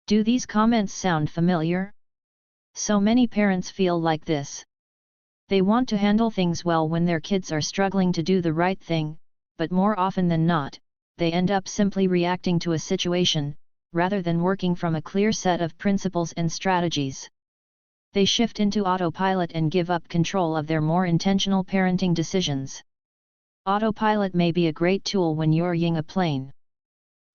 Do these comments sound familiar? So many parents feel like this. They want to handle things well when their kids are struggling to do the right thing, but more often than not, they end up simply reacting to a situation, rather than working from a clear set of principles and strategies. They shift into autopilot and give up control of their more intentional parenting decisions. Autopilot may be a great tool when you're ying a plane.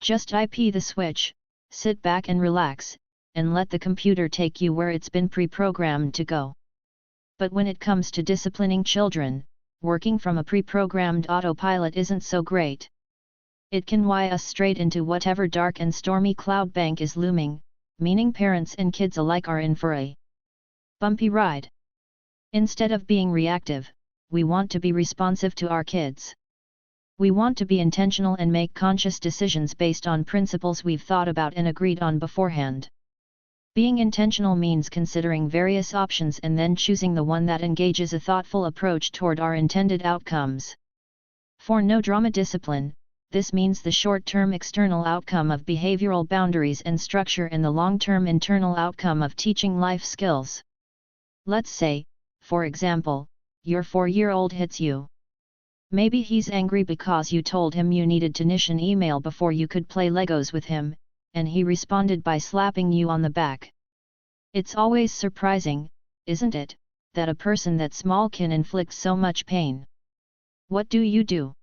Just IP the switch, sit back and relax, and let the computer take you where it's been pre-programmed to go. But when it comes to disciplining children, working from a pre-programmed autopilot isn't so great. It can wire us straight into whatever dark and stormy cloud bank is looming, meaning parents and kids alike are in for a bumpy ride. Instead of being reactive, we want to be responsive to our kids. We want to be intentional and make conscious decisions based on principles we've thought about and agreed on beforehand. Being intentional means considering various options and then choosing the one that engages a thoughtful approach toward our intended outcomes. For no-drama discipline, this means the short-term external outcome of behavioral boundaries and structure and the long-term internal outcome of teaching life skills. Let's say, for example, your 4-year-old hits you. Maybe he's angry because you told him you needed to finish an email before you could play Legos with him, and he responded by slapping you on the back. It's always surprising, isn't it, that a person that small can inflict so much pain. What do you do?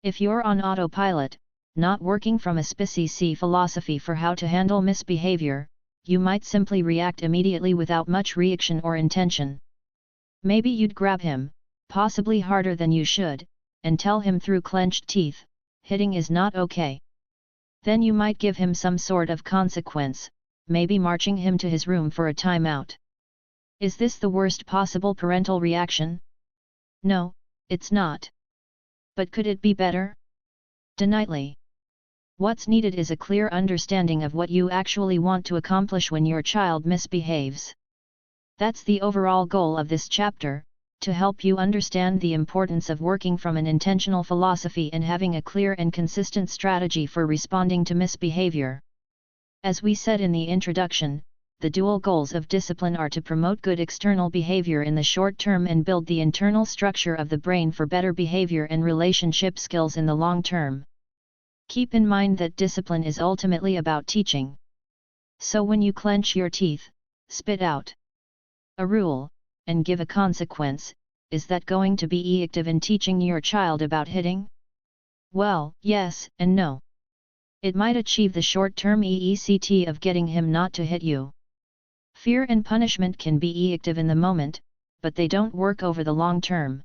If you're on autopilot, not working from a SPCC philosophy for how to handle misbehavior, you might simply react immediately without much reaction or intention. Maybe you'd grab him, possibly harder than you should, and tell him through clenched teeth, hitting is not okay. Then you might give him some sort of consequence, maybe marching him to his room for a timeout. Is this the worst possible parental reaction? No, it's not. But could it be better? Definitely. What's needed is a clear understanding of what you actually want to accomplish when your child misbehaves. That's the overall goal of this chapter, to help you understand the importance of working from an intentional philosophy and having a clear and consistent strategy for responding to misbehavior. As we said in the introduction, the dual goals of discipline are to promote good external behavior in the short term and build the internal structure of the brain for better behavior and relationship skills in the long term. Keep in mind that discipline is ultimately about teaching. So when you clench your teeth, spit out a rule, and give a consequence, is that going to be effective in teaching your child about hitting? Well, yes and no. It might achieve the short-term EECT of getting him not to hit you. Fear and punishment can be effective in the moment, but they don't work over the long term.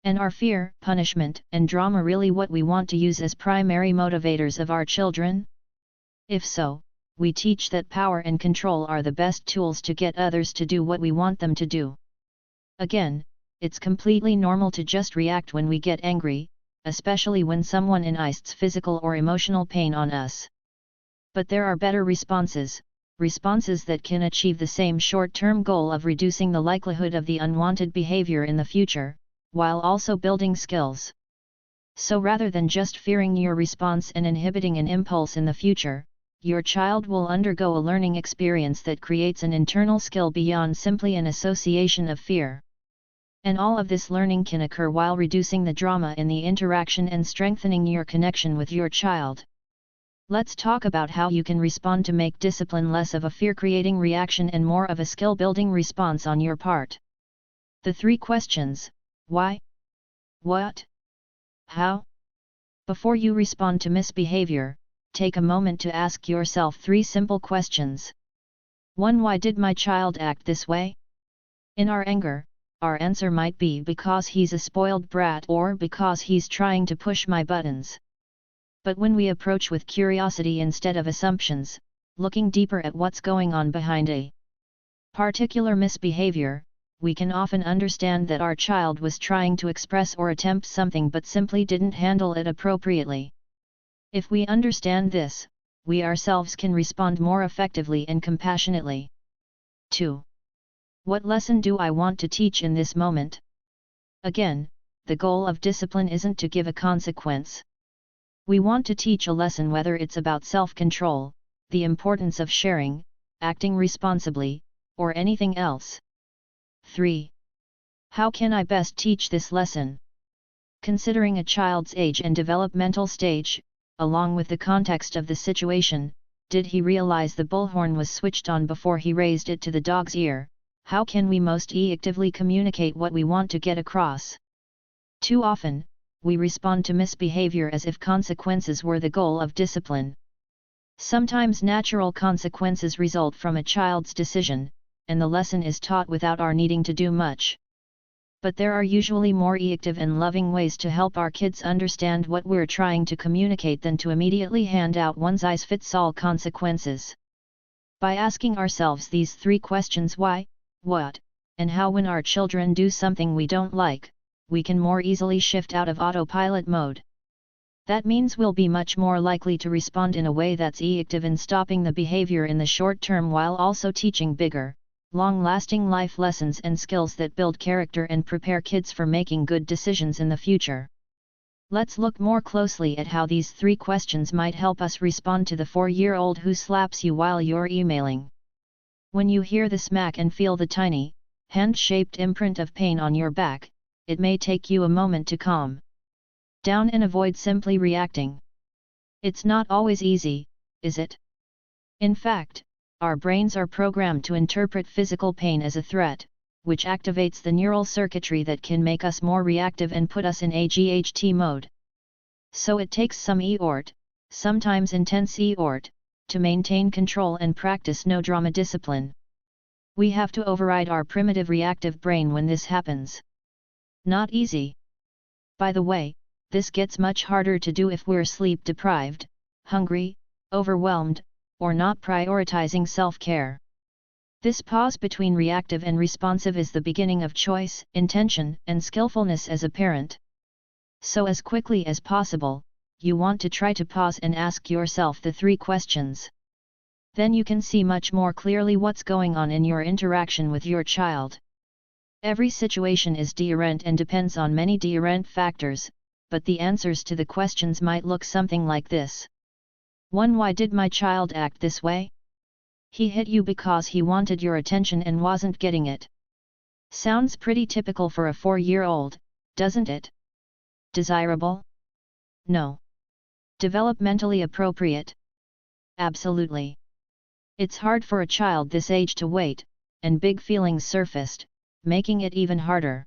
And are fear, punishment, and drama really what we want to use as primary motivators of our children? If so, we teach that power and control are the best tools to get others to do what we want them to do. Again, it's completely normal to just react when we get angry, especially when someone inflicts physical or emotional pain on us. But there are better responses that can achieve the same short-term goal of reducing the likelihood of the unwanted behavior in the future, while also building skills. So rather than just fearing your response and inhibiting an impulse in the future, your child will undergo a learning experience that creates an internal skill beyond simply an association of fear. And all of this learning can occur while reducing the drama in the interaction and strengthening your connection with your child. Let's talk about how you can respond to make discipline less of a fear-creating reaction and more of a skill-building response on your part. The 3 questions: why? What? How? Before you respond to misbehavior, take a moment to ask yourself 3 simple questions. 1. Why did my child act this way? In our anger, our answer might be because he's a spoiled brat or because he's trying to push my buttons. But when we approach with curiosity instead of assumptions, looking deeper at what's going on behind a particular misbehavior, we can often understand that our child was trying to express or attempt something but simply didn't handle it appropriately. If we understand this, we ourselves can respond more effectively and compassionately. 2. What lesson do I want to teach in this moment? Again, the goal of discipline isn't to give a consequence. We want to teach a lesson, whether it's about self-control, the importance of sharing, acting responsibly, or anything else. 3. How can I best teach this lesson? Considering a child's age and developmental stage, along with the context of the situation, did he realize the bullhorn was switched on before he raised it to the dog's ear? How can we most effectively communicate what we want to get across? Too often, we respond to misbehavior as if consequences were the goal of discipline. Sometimes natural consequences result from a child's decision, and the lesson is taught without our needing to do much. But there are usually more effective and loving ways to help our kids understand what we're trying to communicate than to immediately hand out one-size-fits-all consequences. By asking ourselves these 3 questions: why, what, and how, when our children do something we don't like, we can more easily shift out of autopilot mode. That means we'll be much more likely to respond in a way that's effective in stopping the behavior in the short term while also teaching bigger, long-lasting life lessons and skills that build character and prepare kids for making good decisions in the future. Let's look more closely at how these 3 questions might help us respond to the 4-year-old who slaps you while you're emailing. When you hear the smack and feel the tiny, hand-shaped imprint of pain on your back, it may take you a moment to calm down and avoid simply reacting. It's not always easy, is it? In fact, our brains are programmed to interpret physical pain as a threat, which activates the neural circuitry that can make us more reactive and put us in AGHT mode. So it takes some effort, sometimes intense effort, to maintain control and practice no-drama discipline. We have to override our primitive reactive brain when this happens. Not easy. By the way, this gets much harder to do if we're sleep-deprived, hungry, overwhelmed, or not prioritizing self-care. This pause between reactive and responsive is the beginning of choice, intention, and skillfulness as a parent. So as quickly as possible, you want to try to pause and ask yourself the 3 questions. Then you can see much more clearly what's going on in your interaction with your child. Every situation is different and depends on many different factors, but the answers to the questions might look something like this. 1. Why did my child act this way? He hit you because he wanted your attention and wasn't getting it. Sounds pretty typical for a 4-year-old, doesn't it? Desirable? No. Developmentally appropriate? Absolutely. It's hard for a child this age to wait, and big feelings surfaced, making it even harder.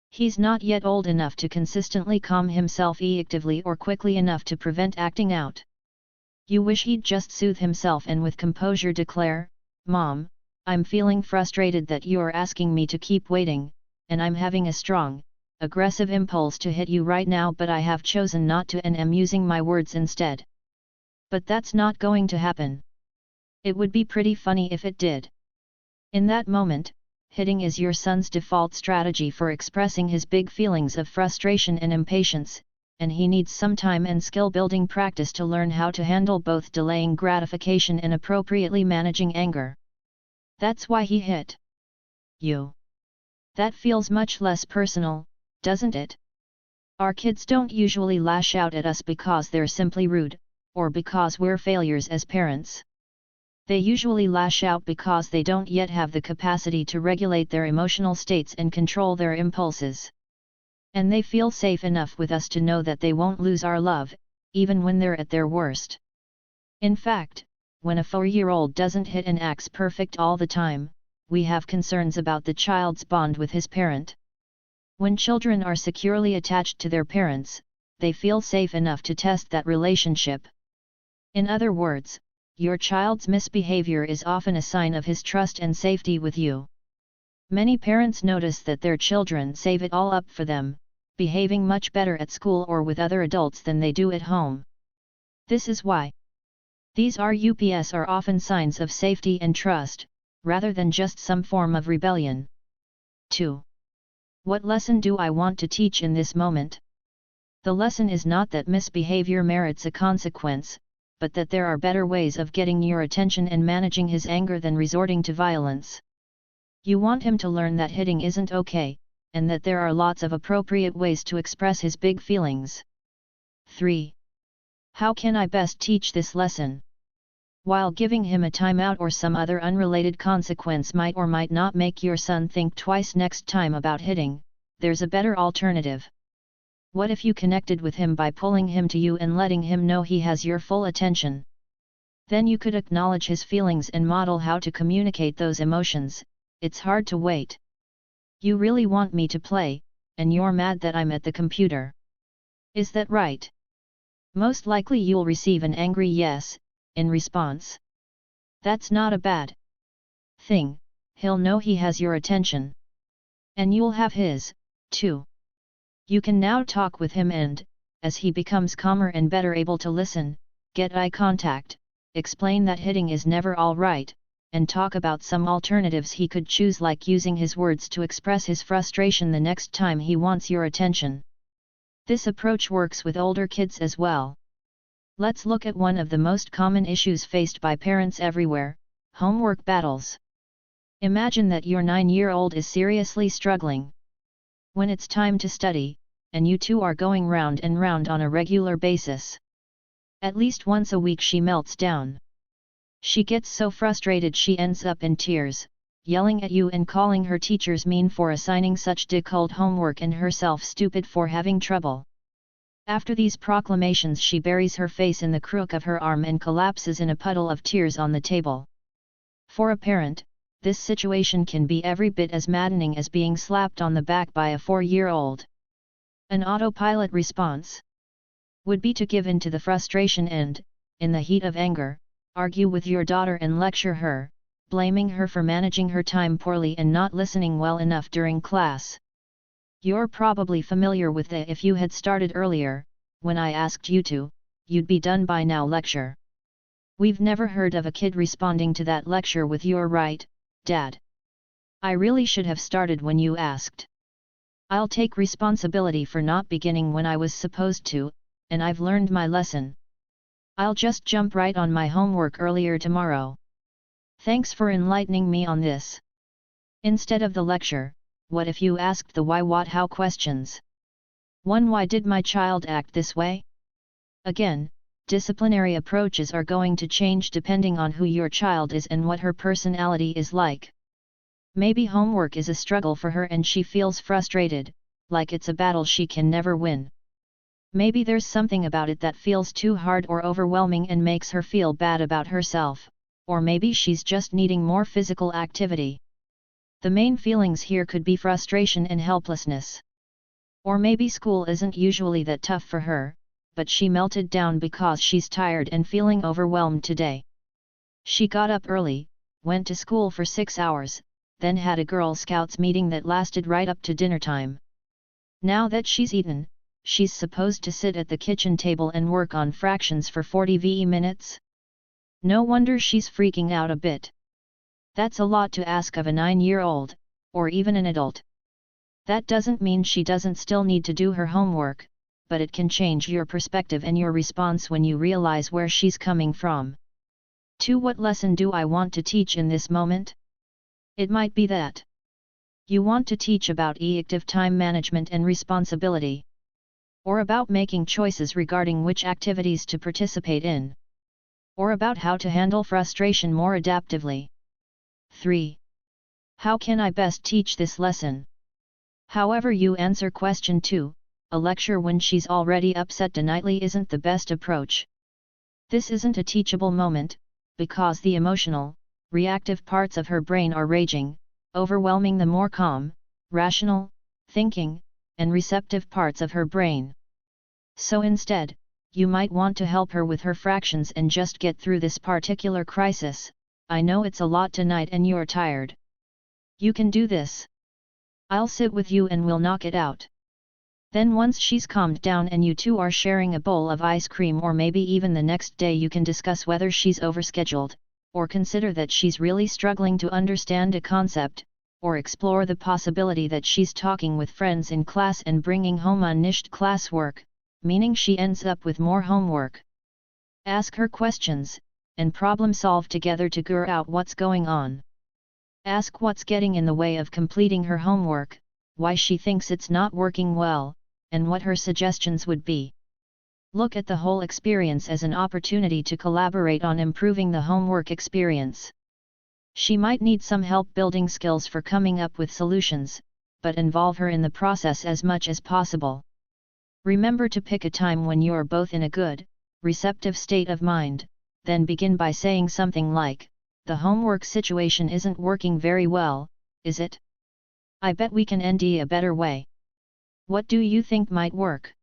He's not yet old enough to consistently calm himself effectively or quickly enough to prevent acting out. You wish he'd just soothe himself and with composure declare, "Mom, I'm feeling frustrated that you're asking me to keep waiting, and I'm having a strong, aggressive impulse to hit you right now, but I have chosen not to and am using my words instead." But that's not going to happen. It would be pretty funny if it did. In that moment, hitting is your son's default strategy for expressing his big feelings of frustration and impatience, and he needs some time and skill-building practice to learn how to handle both delaying gratification and appropriately managing anger. That's why he hit you. That feels much less personal, doesn't it? Our kids don't usually lash out at us because they're simply rude, or because we're failures as parents. They usually lash out because they don't yet have the capacity to regulate their emotional states and control their impulses. And they feel safe enough with us to know that they won't lose our love, even when they're at their worst. In fact, when a 4-year-old doesn't hit and acts perfect all the time, we have concerns about the child's bond with his parent. When children are securely attached to their parents, they feel safe enough to test that relationship. In other words, your child's misbehavior is often a sign of his trust and safety with you. Many parents notice that their children save it all up for them, behaving much better at school or with other adults than they do at home. This is why these RUPS are often signs of safety and trust, rather than just some form of rebellion. 2. What lesson do I want to teach in this moment? The lesson is not that misbehavior merits a consequence, but that there are better ways of getting your attention and managing his anger than resorting to violence. You want him to learn that hitting isn't okay, and that there are lots of appropriate ways to express his big feelings. 3. How can I best teach this lesson? While giving him a timeout or some other unrelated consequence might or might not make your son think twice next time about hitting, there's a better alternative. What if you connected with him by pulling him to you and letting him know he has your full attention? Then you could acknowledge his feelings and model how to communicate those emotions. It's hard to wait. You really want me to play, and you're mad that I'm at the computer. Is that right? Most likely you'll receive an angry yes in response. That's not a bad thing, he'll know he has your attention. And you'll have his, too. You can now talk with him and, as he becomes calmer and better able to listen, get eye contact, explain that hitting is never all right, and talk about some alternatives he could choose, like using his words to express his frustration the next time he wants your attention. This approach works with older kids as well. Let's look at one of the most common issues faced by parents everywhere: homework battles. Imagine that your 9-year-old is seriously struggling. When it's time to study, and you two are going round and round on a regular basis. At least once a week she melts down. She gets so frustrated she ends up in tears, yelling at you and calling her teachers mean for assigning such difficult homework and herself stupid for having trouble. After these proclamations she buries her face in the crook of her arm and collapses in a puddle of tears on the table. For a parent, this situation can be every bit as maddening as being slapped on the back by a 4-year-old. An autopilot response would be to give in to the frustration and, in the heat of anger, argue with your daughter and lecture her, blaming her for managing her time poorly and not listening well enough during class. You're probably familiar with the "if you had started earlier, when I asked you to, you'd be done by now" lecture. We've never heard of a kid responding to that lecture with "You're right, Dad. I really should have started when you asked. I'll take responsibility for not beginning when I was supposed to, and I've learned my lesson. I'll just jump right on my homework earlier tomorrow. Thanks for enlightening me on this." Instead of the lecture, what if you asked the why, what, how questions? 1. Why did my child act this way? Again, disciplinary approaches are going to change depending on who your child is and what her personality is like. Maybe homework is a struggle for her and she feels frustrated, like it's a battle she can never win. Maybe there's something about it that feels too hard or overwhelming and makes her feel bad about herself, or maybe she's just needing more physical activity. The main feelings here could be frustration and helplessness. Or maybe school isn't usually that tough for her, but she melted down because she's tired and feeling overwhelmed today. She got up early, went to school for 6 hours, then had a Girl Scouts meeting that lasted right up to dinner time. Now that she's eaten, she's supposed to sit at the kitchen table and work on fractions for 40 minutes? No wonder she's freaking out a bit. That's a lot to ask of a 9-year-old, or even an adult. That doesn't mean she doesn't still need to do her homework, but it can change your perspective and your response when you realize where she's coming from. 2. What lesson do I want to teach in this moment? It might be that you want to teach about effective time management and responsibility. Or about making choices regarding which activities to participate in. Or about how to handle frustration more adaptively. 3. How can I best teach this lesson? However you answer question 2, a lecture when she's already upset nightly isn't the best approach. This isn't a teachable moment, because the emotional, reactive parts of her brain are raging, overwhelming the more calm, rational, thinking, and receptive parts of her brain. So instead, you might want to help her with her fractions and just get through this particular crisis. I know it's a lot tonight and you're tired. You can do this. I'll sit with you and we'll knock it out. Then once she's calmed down and you two are sharing a bowl of ice cream, or maybe even the next day, you can discuss whether she's overscheduled, or consider that she's really struggling to understand a concept, or explore the possibility that she's talking with friends in class and bringing home unfinished classwork, meaning she ends up with more homework. Ask her questions, and problem solve together to figure out what's going on. Ask what's getting in the way of completing her homework, why she thinks it's not working well, and what her suggestions would be. Look at the whole experience as an opportunity to collaborate on improving the homework experience. She might need some help building skills for coming up with solutions, but involve her in the process as much as possible. Remember to pick a time when you're both in a good, receptive state of mind, then begin by saying something like, "The homework situation isn't working very well, is it? I bet we can end a better way. What do you think might work?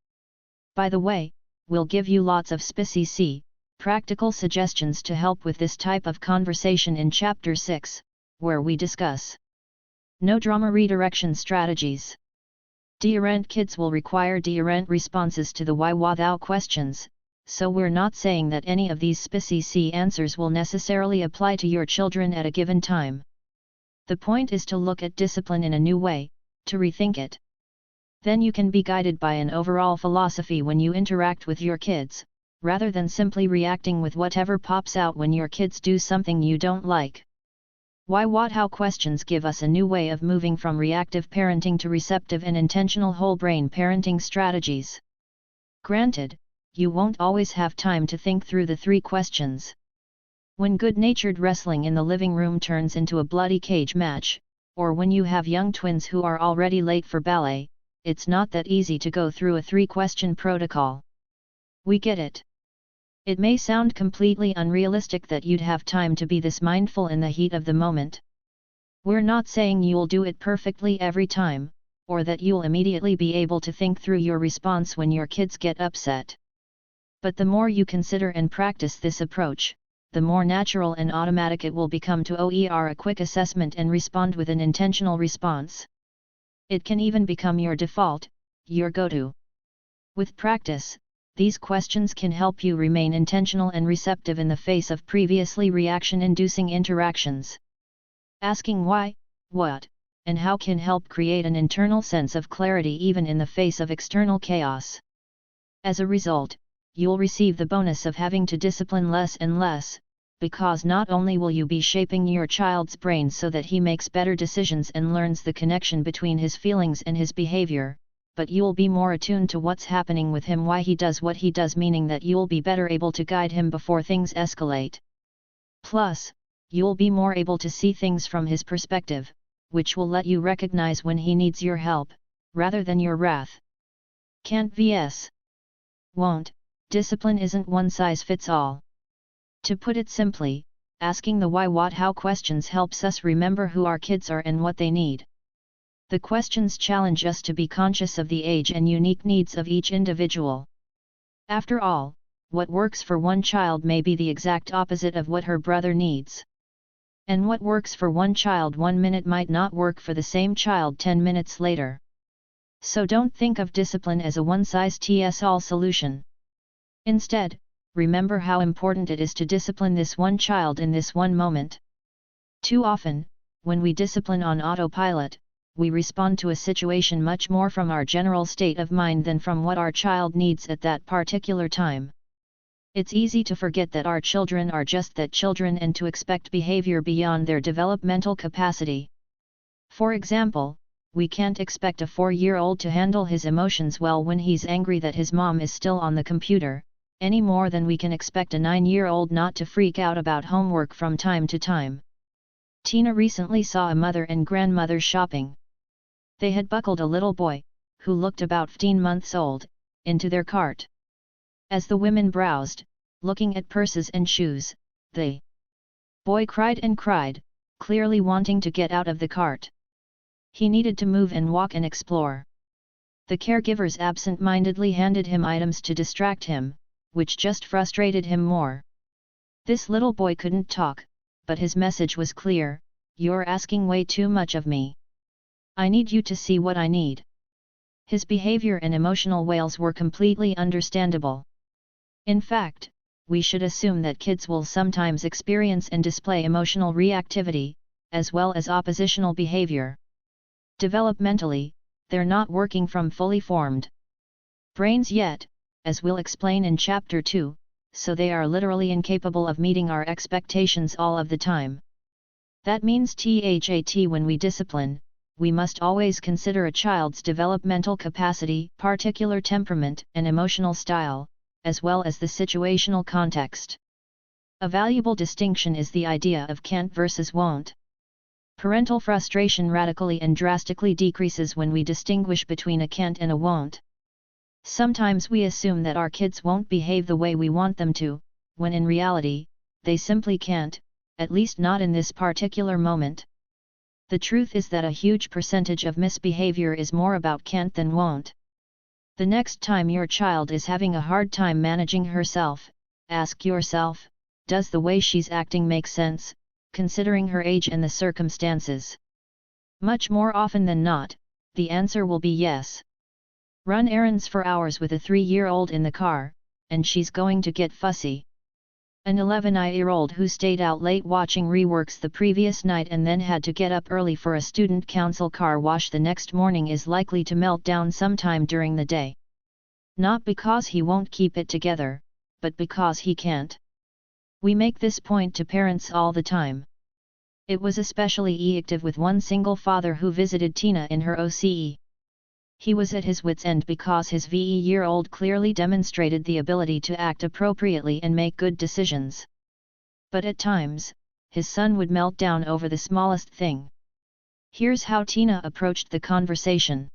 By the way, we'll give you lots of specific, practical suggestions to help with this type of conversation in Chapter 6, where we discuss no drama redirection strategies. Different kids will require different responses to the why what thou questions, so we're not saying that any of these specific answers will necessarily apply to your children at a given time. The point is to look at discipline in a new way, to rethink it. Then you can be guided by an overall philosophy when you interact with your kids, rather than simply reacting with whatever pops out when your kids do something you don't like. Why what how questions give us a new way of moving from reactive parenting to receptive and intentional whole brain parenting strategies. Granted, you won't always have time to think through the 3 questions. When good-natured wrestling in the living room turns into a bloody cage match, or when you have young twins who are already late for ballet, it's not that easy to go through a 3-question protocol. We get it. It may sound completely unrealistic that you'd have time to be this mindful in the heat of the moment. We're not saying you'll do it perfectly every time, or that you'll immediately be able to think through your response when your kids get upset. But the more you consider and practice this approach, the more natural and automatic it will become to OER a quick assessment and respond with an intentional response. It can even become your default, your go-to. With practice, these questions can help you remain intentional and receptive in the face of previously reaction-inducing interactions. Asking why, what, and how can help create an internal sense of clarity even in the face of external chaos. As a result, you'll receive the bonus of having to discipline less and less, because not only will you be shaping your child's brain so that he makes better decisions and learns the connection between his feelings and his behavior, but you'll be more attuned to what's happening with him, why he does what he does, meaning that you'll be better able to guide him before things escalate. Plus, you'll be more able to see things from his perspective, which will let you recognize when he needs your help, rather than your wrath. Can't vs. won't, discipline isn't one size fits all. To put it simply, asking the why what how questions helps us remember who our kids are and what they need. The questions challenge us to be conscious of the age and unique needs of each individual. After all, what works for one child may be the exact opposite of what her brother needs. And what works for one child 1 minute might not work for the same child 10 minutes later. So don't think of discipline as a one-size-fits-all solution. Instead, remember how important it is to discipline this one child in this one moment. Too often, when we discipline on autopilot, we respond to a situation much more from our general state of mind than from what our child needs at that particular time. It's easy to forget that our children are just that, children, and to expect behavior beyond their developmental capacity. For example, we can't expect a 4-year-old to handle his emotions well when he's angry that his mom is still on the computer, any more than we can expect a 9-year-old not to freak out about homework from time to time. Tina recently saw a mother and grandmother shopping. They had buckled a little boy, who looked about 15 months old, into their cart. As the women browsed, looking at purses and shoes, the boy cried and cried, clearly wanting to get out of the cart. He needed to move and walk and explore. The caregivers absent-mindedly handed him items to distract him, which just frustrated him more. This little boy couldn't talk, but his message was clear: "You're asking way too much of me. I need you to see what I need." His behavior and emotional wails were completely understandable. In fact, we should assume that kids will sometimes experience and display emotional reactivity, as well as oppositional behavior. Developmentally, they're not working from fully formed brains yet, as we'll explain in Chapter 2, so they are literally incapable of meeting our expectations all of the time. That means that when we discipline, we must always consider a child's developmental capacity, particular temperament, and emotional style, as well as the situational context. A valuable distinction is the idea of can't versus won't. Parental frustration radically and drastically decreases when we distinguish between a can't and a won't. Sometimes we assume that our kids won't behave the way we want them to, when in reality, they simply can't, at least not in this particular moment. The truth is that a huge percentage of misbehavior is more about can't than won't. The next time your child is having a hard time managing herself, ask yourself, does the way she's acting make sense, considering her age and the circumstances? Much more often than not, the answer will be yes. Run errands for hours with a 3-year-old in the car, and she's going to get fussy. An 11-year-old who stayed out late watching reworks the previous night and then had to get up early for a student council car wash the next morning is likely to melt down sometime during the day. Not because he won't keep it together, but because he can't. We make this point to parents all the time. It was especially effective with one single father who visited Tina in her OCE. He was at his wit's end because his VE-year-old clearly demonstrated the ability to act appropriately and make good decisions. But at times, his son would melt down over the smallest thing. Here's how Tina approached the conversation.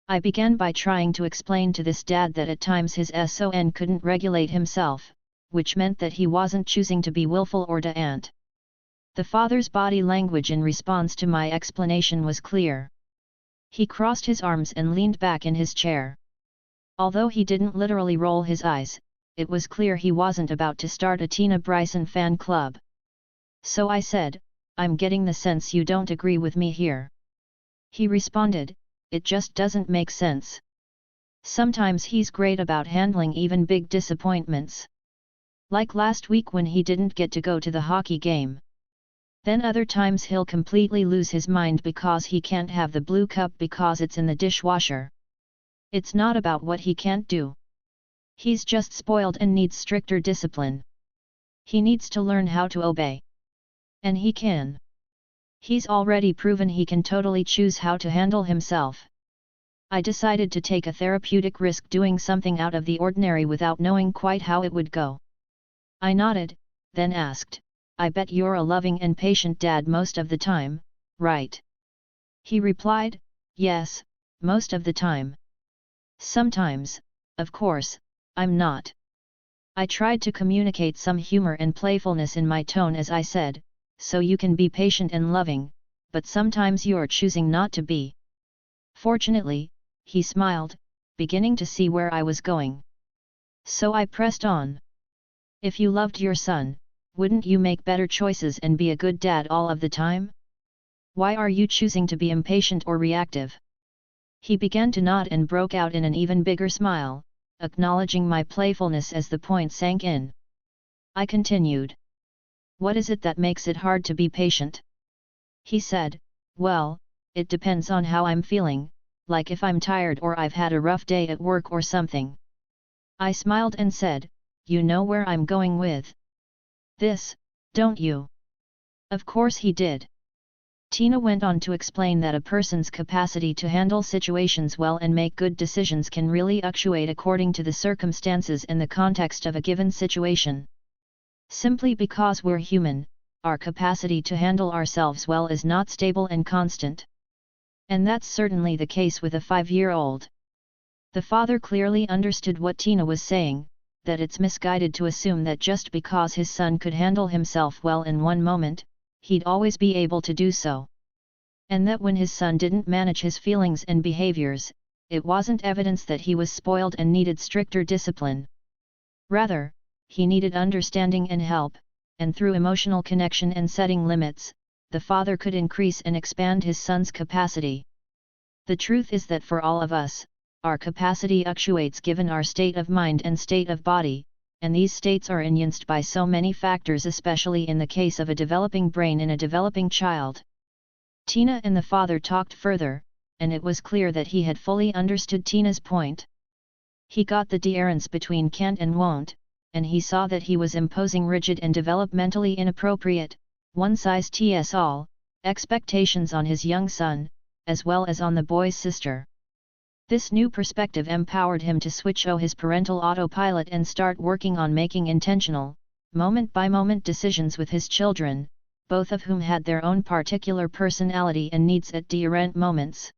I began by trying to explain to this dad that at times his son couldn't regulate himself, which meant that he wasn't choosing to be willful or defiant. The father's body language in response to my explanation was clear. He crossed his arms and leaned back in his chair. Although he didn't literally roll his eyes, it was clear he wasn't about to start a Tina Bryson fan club. So I said, "I'm getting the sense you don't agree with me here." He responded, "It just doesn't make sense. Sometimes he's great about handling even big disappointments. Like last week when he didn't get to go to the hockey game. Then other times he'll completely lose his mind because he can't have the blue cup because it's in the dishwasher. It's not about what he can't do. He's just spoiled and needs stricter discipline. He needs to learn how to obey. And he can. He's already proven he can totally choose how to handle himself." I decided to take a therapeutic risk doing something out of the ordinary without knowing quite how it would go. I nodded, then asked, "I bet you're a loving and patient dad most of the time, right?" He replied, "Yes, most of the time. Sometimes, of course, I'm not." I tried to communicate some humor and playfulness in my tone as I said, "So you can be patient and loving, but sometimes you're choosing not to be." Fortunately, he smiled, beginning to see where I was going. So I pressed on. "If you loved your son, wouldn't you make better choices and be a good dad all of the time? Why are you choosing to be impatient or reactive?" He began to nod and broke out in an even bigger smile, acknowledging my playfulness as the point sank in. I continued. "What is it that makes it hard to be patient?" He said, "Well, it depends on how I'm feeling, like if I'm tired or I've had a rough day at work or something." I smiled and said, "You know where I'm going with this, don't you?" Of course he did. Tina went on to explain that a person's capacity to handle situations well and make good decisions can really fluctuate according to the circumstances and the context of a given situation. Simply because we're human, our capacity to handle ourselves well is not stable and constant. And that's certainly the case with a 5-year-old. The father clearly understood what Tina was saying, that it's misguided to assume that just because his son could handle himself well in one moment, he'd always be able to do so. And that when his son didn't manage his feelings and behaviors, it wasn't evidence that he was spoiled and needed stricter discipline. Rather, he needed understanding and help, and through emotional connection and setting limits, the father could increase and expand his son's capacity. The truth is that for all of us, our capacity fluctuates given our state of mind and state of body, and these states are influenced by so many factors, especially in the case of a developing brain in a developing child. Tina and the father talked further, and it was clear that he had fully understood Tina's point. He got the difference between can't and won't, and he saw that he was imposing rigid and developmentally inappropriate, one-size-fits-all, expectations on his young son, as well as on the boy's sister. This new perspective empowered him to switch his parental autopilot and start working on making intentional, moment-by-moment decisions with his children, both of whom had their own particular personality and needs at different moments.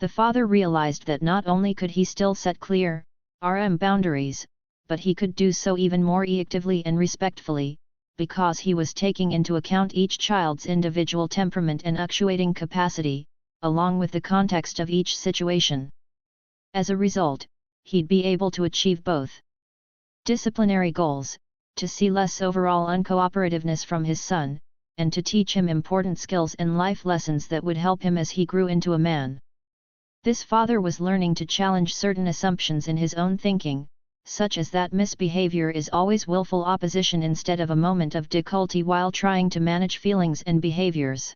The father realized that not only could he still set clear, boundaries, but he could do so even more effectively and respectfully, because he was taking into account each child's individual temperament and actuating capacity, along with the context of each situation. As a result, he'd be able to achieve both disciplinary goals, to see less overall uncooperativeness from his son, and to teach him important skills and life lessons that would help him as he grew into a man. This father was learning to challenge certain assumptions in his own thinking, such as that misbehavior is always willful opposition instead of a moment of difficulty while trying to manage feelings and behaviors.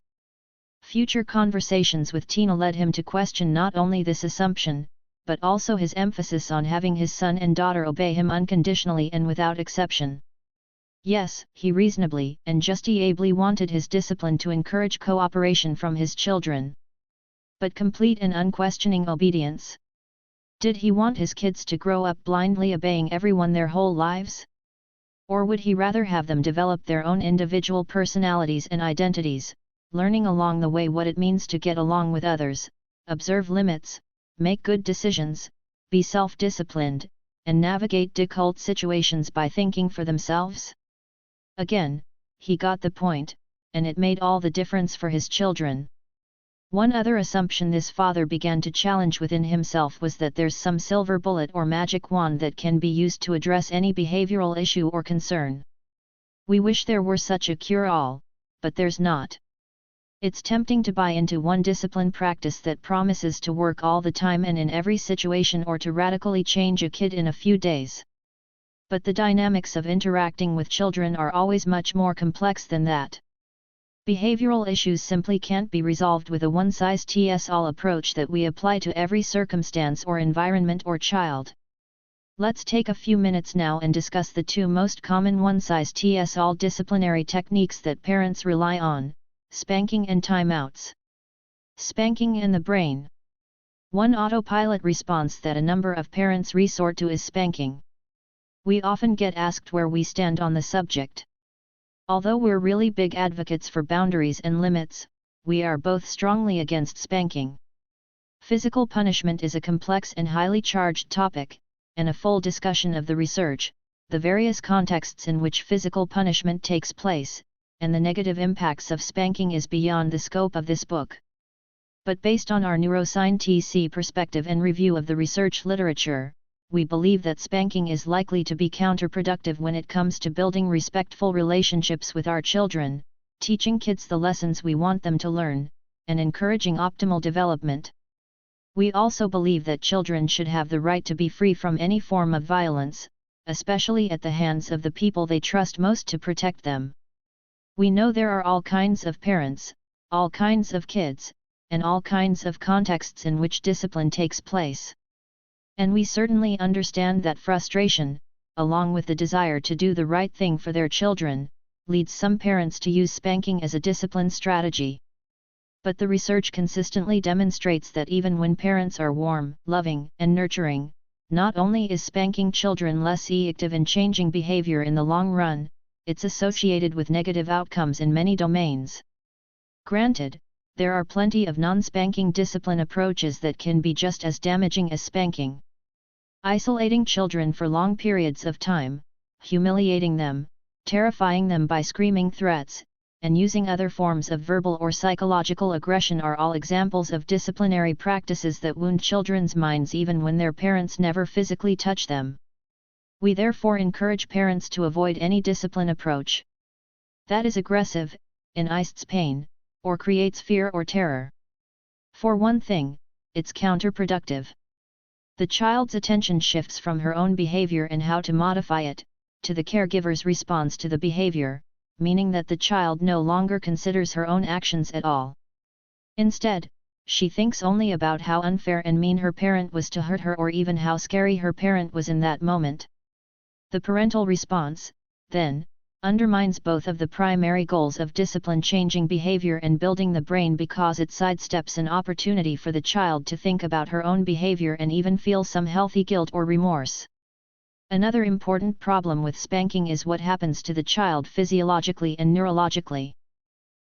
Future conversations with Tina led him to question not only this assumption, but also his emphasis on having his son and daughter obey him unconditionally and without exception. Yes, he reasonably and justifiably wanted his discipline to encourage cooperation from his children. But complete and unquestioning obedience? Did he want his kids to grow up blindly obeying everyone their whole lives? Or would he rather have them develop their own individual personalities and identities, learning along the way what it means to get along with others, observe limits, make good decisions, be self-disciplined, and navigate difficult situations by thinking for themselves? Again, he got the point, and it made all the difference for his children. One other assumption this father began to challenge within himself was that there's some silver bullet or magic wand that can be used to address any behavioral issue or concern. We wish there were such a cure-all, but there's not. It's tempting to buy into one discipline practice that promises to work all the time and in every situation or to radically change a kid in a few days. But the dynamics of interacting with children are always much more complex than that. Behavioral issues simply can't be resolved with a one-size-fits-all approach that we apply to every circumstance or environment or child. Let's take a few minutes now and discuss the two most common one-size-fits-all disciplinary techniques that parents rely on: spanking and timeouts. Spanking and the brain. One autopilot response that a number of parents resort to is spanking. We often get asked where we stand on the subject. Although we're really big advocates for boundaries and limits, we are both strongly against spanking. Physical punishment is a complex and highly charged topic, and a full discussion of the research, the various contexts in which physical punishment takes place, and the negative impacts of spanking is beyond the scope of this book. But based on our neuroscience perspective and review of the research literature, we believe that spanking is likely to be counterproductive when it comes to building respectful relationships with our children, teaching kids the lessons we want them to learn, and encouraging optimal development. We also believe that children should have the right to be free from any form of violence, especially at the hands of the people they trust most to protect them. We know there are all kinds of parents, all kinds of kids, and all kinds of contexts in which discipline takes place. And we certainly understand that frustration, along with the desire to do the right thing for their children, leads some parents to use spanking as a discipline strategy. But the research consistently demonstrates that even when parents are warm, loving, and nurturing, not only is spanking children less effective in changing behavior in the long run, it's associated with negative outcomes in many domains. Granted, there are plenty of non-spanking discipline approaches that can be just as damaging as spanking. Isolating children for long periods of time, humiliating them, terrifying them by screaming threats, and using other forms of verbal or psychological aggression are all examples of disciplinary practices that wound children's minds even when their parents never physically touch them. We therefore encourage parents to avoid any discipline approach that is aggressive, incites pain, or creates fear or terror. For one thing, it's counterproductive. The child's attention shifts from her own behavior and how to modify it, to the caregiver's response to the behavior, meaning that the child no longer considers her own actions at all. Instead, she thinks only about how unfair and mean her parent was to hurt her or even how scary her parent was in that moment. The parental response, then, undermines both of the primary goals of discipline, changing behavior and building the brain, because it sidesteps an opportunity for the child to think about her own behavior and even feel some healthy guilt or remorse. Another important problem with spanking is what happens to the child physiologically and neurologically.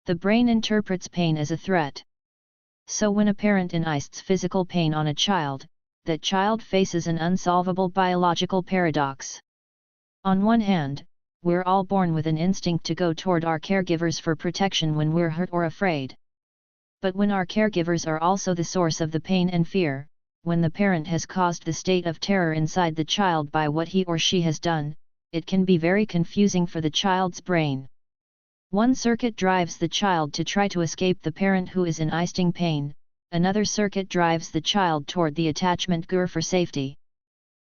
The brain interprets pain as a threat. So when a parent inflicts physical pain on a child, that child faces an unsolvable biological paradox. On one hand, we're all born with an instinct to go toward our caregivers for protection when we're hurt or afraid. But when our caregivers are also the source of the pain and fear, when the parent has caused the state of terror inside the child by what he or she has done, it can be very confusing for the child's brain. One circuit drives the child to try to escape the parent who is inflicting pain, another circuit drives the child toward the attachment gear for safety.